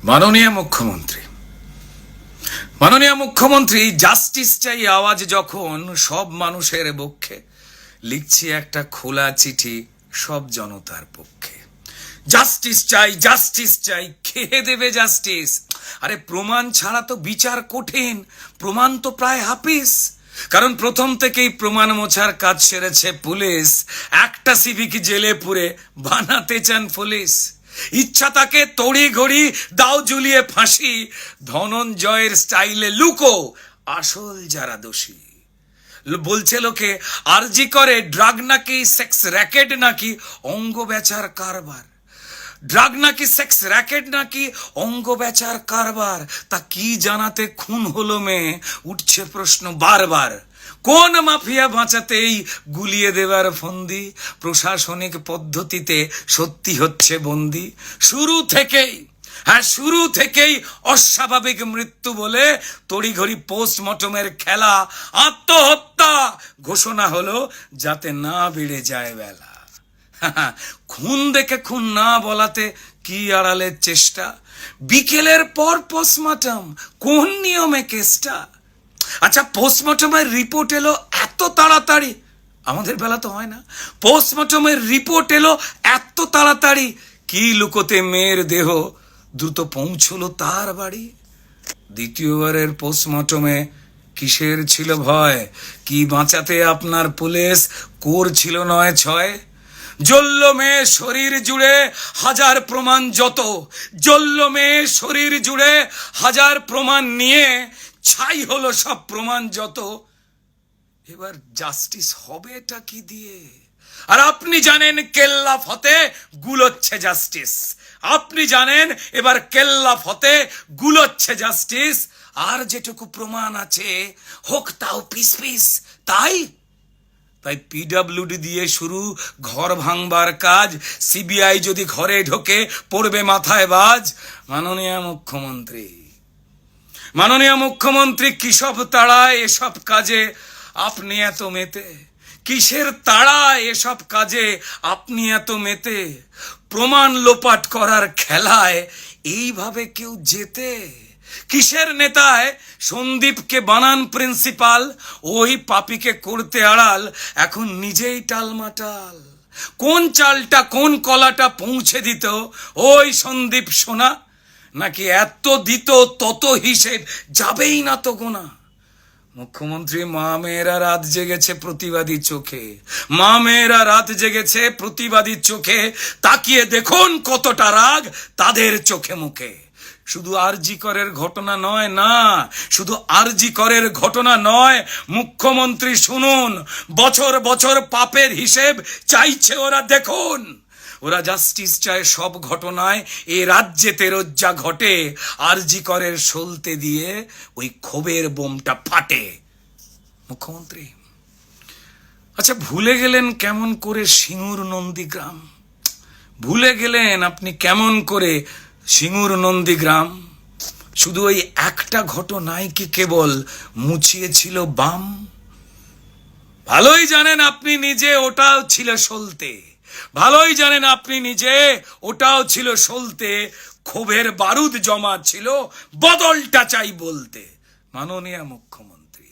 মাননীয় মুখ্যমন্ত্রী জাস্টিস চাই আওয়াজ যখন সব মানুষের পক্ষে, লিখছি একটা খোলা চিঠি সব জনতার পক্ষে। জাস্টিস চাই, কে দেবে জাস্টিস? আরে প্রমাণ ছাড়া তো বিচার কঠিন, প্রমাণ তো প্রায় হাফিস। কারণ প্রথম থেকেই প্রমাণ মোছার কাজ সেরেছে পুলিশ। একটা সিভিক জেলে পুরে বানাতে চান পুলিশ। ইচ্ছা তাকে তড়ি ঘড়ি দাও ঝুলিয়ে ফাঁসি, ধনঞ্জয়ের স্টাইলে লুকো আসল যারা দোষী। বলছে লোকে আরজি করে ড্রাগ নাকি সেক্স র্যাকেট নাকি অঙ্গ বেচার কারবার। ড্রাগ নাকি সেক্স র্যাকেট নাকি অঙ্গ বেচার কারবার। তা কি জানাতে খুন হলো মেয়ে, উঠছে প্রশ্ন বারবার। কোন মাফিয়া বাঁচাতেই গুলিয়ে দেবার ফন্দি, প্রশাসনিক পদ্ধতিতে সত্যি হচ্ছে বন্দি। শুরু থেকেই অস্বাভাবিক মৃত্যু বলে তড়িঘড়ি পোস্টমর্টমের খেলা। আত্মহত্যা ঘোষণা হলো যাতে না বেড়ে যায় বেলা। খুন দেখে খুন না বলাতে কি আড়ালের চেষ্টা। বিকেলের পর পোস্টমর্টম, কোন নিয়মে কেসটা? আচ্ছা, পোস্টমর্টমের রিপোর্ট এলো এত তাড়াতাড়ি, আমাদের বেলা তো হয় না। পোস্টমর্টমের রিপোর্ট এলো এত তাড়াতাড়ি, কি লুকোতে মেয়ের দেহ দ্রুত পৌঁছলো তার বাড়ি। দ্বিতীয়বারের পোস্টমর্টমে কিসের ছিল ভয়? কি বাঁচাতে আপনার পুলিশ করছিল 9-6? জ্বলল মেয়ে শরীর জুড়ে হাজার প্রমাণ যত, জ্বলল মেয়ে শরীর জুড়ে হাজার প্রমাণ নিয়ে ছাই হলো সব প্রমাণ যত। এবার জাস্টিস হবে এটা কি দিয়ে? আর আপনি জানেন কেল্লা ফতে গুলোচ্ছে জাস্টিস। আপনি জানেন এবার কেল্লা ফতে গুলোচ্ছে জাস্টিস। আর যেটুকু প্রমাণ আছে হোক তাও পিস পিস। তাই পিডব্লিউডি দিয়ে শুরু ঘর ভাঙবার কাজ। সিবিআই যদি ঘরে ঢোকে পড়বে মাথায় বাজ। মাননীয় মুখ্যমন্ত্রী কিসব তাড়ায় এসব কাজে আপনি এত মেতে? কিসের তাড়ায় এসব কাজে আপনি এত মেতে? প্রমাণ লোপাট করার খেলায় এইভাবে কেউ জেতে? কিসের নেতায় সন্দীপকে বানান প্রিন্সিপাল, ওই পাপীকে করতে আড়াল এখন নিজেই টালমাটাল। কোন চালটা কোন কলাটা পৌঁছে দিত ওই সন্দীপ সোনা? নাকি এত দিত তত হিসেব যাবেই না তো গোনা? মুখ্যমন্ত্রী মা মেয়েরা রাত জেগেছে প্রতিবাদী চোখে, মা মেয়েরা রাত জেগেছে প্রতিবাদী চোখে। তাকিয়ে দেখুন কতটা রাগ তাদের চোখে মুখে। শুধু আরজি করের ঘটনা নয়, না শুধু আরজি করের ঘটনা নয়, মুখ্যমন্ত্রী শুনুন, বছর বছর পাপের হিসেব চাইছে ওরা। দেখুন, ওরা জাস্টিস চায় সব ঘটনায় এ রাজ্যেতে রোজ্জা ঘটে। আরজি করের সলতে দিয়ে ওই ক্ষোভের বোমটা ফাটে। মুখ্যমন্ত্রী আচ্ছা, ভুলে গেলেন কেমন করে সিঙ্গুর নন্দীগ্রাম? ভুলে গেলেন আপনি কেমন করে সিঙ্গুর নন্দীগ্রাম? শুধু ওই একটা ঘটনায় কি কেবল মুছিয়েছিল বাম? ভালোই জানেন আপনি নিজে ওটাও ছিল সলতে, ভালোই জানেন আপনি নিজে ওটাও ছিল সলতে। ক্ষোভের বারুদ জমা ছিল, বদলটা চাই বলতে। মাননীয় মুখ্যমন্ত্রী,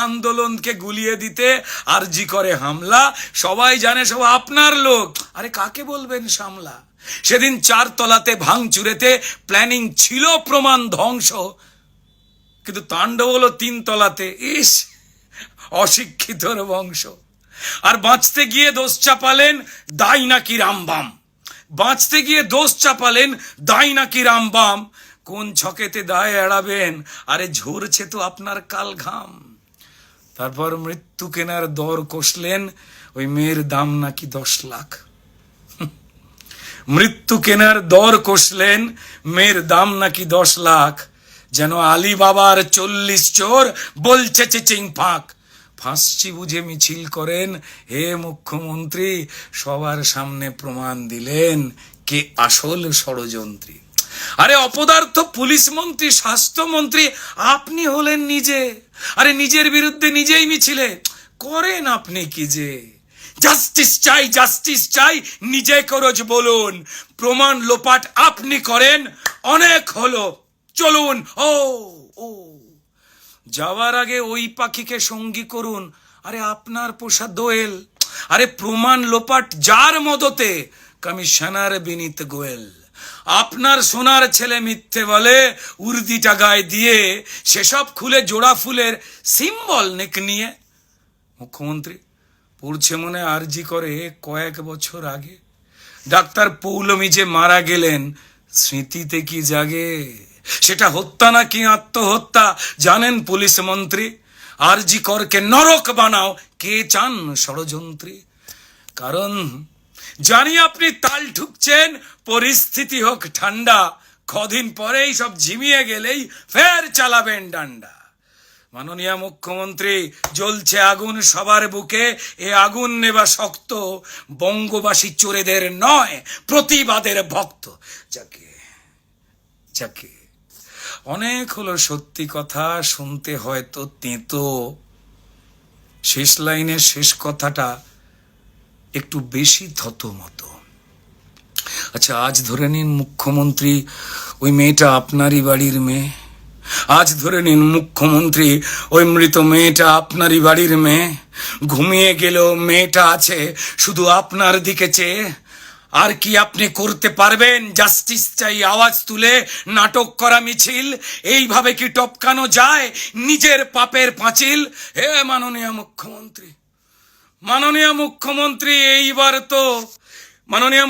আন্দোলনকে গুলিয়ে দিতে আরজি করে হামলা, সবাই জানে সব আপনার লোক। আরে কাকে বলবেন সামলা? সেদিন 4 তলাতে ভাঙচুরেতে প্ল্যানিং ছিল প্রমাণ ধ্বংস, কিন্তু তাণ্ডব হলো 3 তলাতে। ইস, অশিক্ষিতর বংশ। আর বাঁচতে গিয়ে দোষ চাপালেন দায় নাকি রামবাম, বাঁচতে গিয়ে দোষ চাপালেন দায় নাকি রামবাম। কোন ছকেতে দায় এড়াবেন? আরে ঝরছে তো আপনার কাল ঘাম। তারপর মৃত্যু কেনার দর কষলেন, ওই মেয়ের দাম নাকি 10 লাখ। মৃত্যু কেনার দর কষলেন, মেয়ের দাম নাকি 10 লাখ। যেন আলী বাবার 40 চোর বলছে চিচিং ফাঁক। ফাঁসছি বুঝে মিছিল করেন, হে মুখ্যমন্ত্রী সবার সামনে প্রমাণ দিলেন কে আসল ষড়যন্ত্রী। আরে অপদার্থ পুলিশ মন্ত্রী, স্বাস্থ্যমন্ত্রী আপনি হলেন নিজে। আরে নিজের বিরুদ্ধে নিজেই মিছিলে করেন আপনি কি যে? জাস্টিস চাই নিজে করজ বলুন। প্রমাণ লোপাট আপনি করেন, অনেক হলো, চলুন। ও ও যাওয়ার আগে ওই পাখিকে সঙ্গী করুন, আরে আপনার পোষা দোয়েল। আরে প্রমাণ লোপাট যার মদতে, কমিশনার বিনীত গোয়েল। আপনার সোনার ছেলে মিথ্যে বলে উর্দিটা গায়ে দিয়ে, সেসব খুলে জোড়া ফুলের সিম্বল নেক নিয়ে। মুখ্যমন্ত্রী পড়ছে মনে আরজি করে কয়েক বছর আগে, ডাক্তার পৌলমী যে মারা গেলেন, স্মৃতিতে কি জাগে? সেটা হত্যা নাকি আত্মহত্যা জানেন পুলিশ মন্ত্রী? আরজি করকে নরক বানাও, কে চান ষড়যন্ত্রী? কারণ জানি আপনি তাল ঠুকছেন, পরিস্থিতি হোক ঠান্ডা, কদিন পরেই সব ঝিমিয়ে গেলেই ফের চালাবেন ডান্ডা। মাননীয় মুখ্যমন্ত্রী, জ্বলছে আগুন সবার বুকে, এ আগুন নেবা শক্ত, বঙ্গবাসী চোরেদের নয়, প্রতিবাদের ভক্ত। যাকে যাকে অনেক হলো সত্যি কথা, শুনতে হয়তো তেতো, শেষ লাইনের শেষ কথাটা একটু বেশি থতমতো। আচ্ছা, আজ ধরে নিন মুখ্যমন্ত্রী ওই মেয়েটা আপনারই বাড়ির মেয়ে। আজ ধরে নিন মুখ্যমন্ত্রী ওই মৃত মেয়েটা আপনারই বাড়ির মেয়ে। ঘুমিয়ে গেলেও মেয়েটা আছে শুধু আপনার দিকে চেয়ে। আর কি আপনি করতে পারবেন? জাস্টিস চাই আওয়াজ তুলে নাটক করা মিছিল, এইভাবে কি টপকানো যায় নিজের পাপের পাঁচিল? হে মাননীয় মুখ্যমন্ত্রী, মাননীয়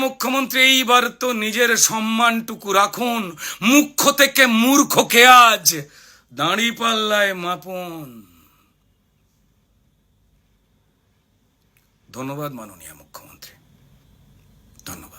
মুখ্যমন্ত্রী এইবার তো নিজের সম্মানটুকু রাখুন। মুখ্য থেকে মূর্খকে আজ দাঁড়ি পাল্লায় মাপুন। ধন্যবাদ মাননীয় মুখ্যমন্ত্রী, ধন্যবাদ।